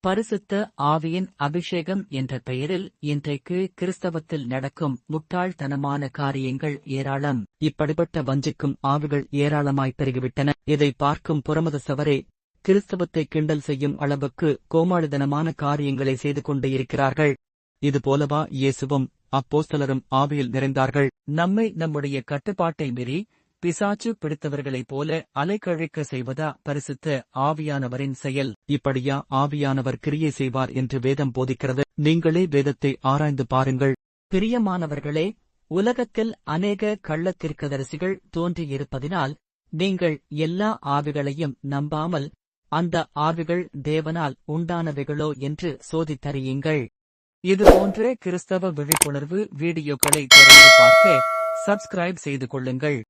பரிசுத்த ஆவியின் அபிஷேகம் என்ற பெயரில் இன்றைக்கு கிறிஸ்தவத்தில் நடக்கும் முட்டாள்தனமான காரியங்கள் ஏராளம். இப்படிப்பட்ட வஞ்சிக்கும் ஆவிகள் ஏராளமாய் பெருகிவிட்டன. இதை பார்க்கும் புறமதசவரே கிறிஸ்தவத்தை கிண்டல் செய்யும் அளவுக்கு கோமாளிதனமான காரியங்களை செய்து கொண்டே இருக்கிறார்கள். இதுபோலவா இயேசுவும் அப்போஸ்தலரும் ஆவியில் நிறைந்தார்கள்? நம்மை நம்முடைய கட்டுப்பாட்டை மீறி பிசாச்சு பிடித்தவர்களைப் போல அலைக்கழிக்க செய்வதா பரிசுத்த ஆவியானவரின் செயல்? இப்படியா ஆவியானவர் கிரியை செய்வார் என்று வேதம் போதிக்கிறது? நீங்களே வேதத்தை ஆராய்ந்து பாருங்கள். பிரியமானவர்களே, உலகத்தில் அநேக கள்ளத்தீர்க்கதரிசிகள் தோன்றியிருப்பதினால் நீங்கள் எல்லா ஆவிகளையும் நம்பாமல் அந்த ஆவிகள் தேவனால் உண்டானவைகளோ என்று சோதித்தறியுங்கள். இதுபோன்ற கிறிஸ்தவ விழிப்புணர்வு வீடியோக்களை தொடர்ந்து பார்க்க சப்ஸ்கிரைப் செய்து கொள்ளுங்கள்.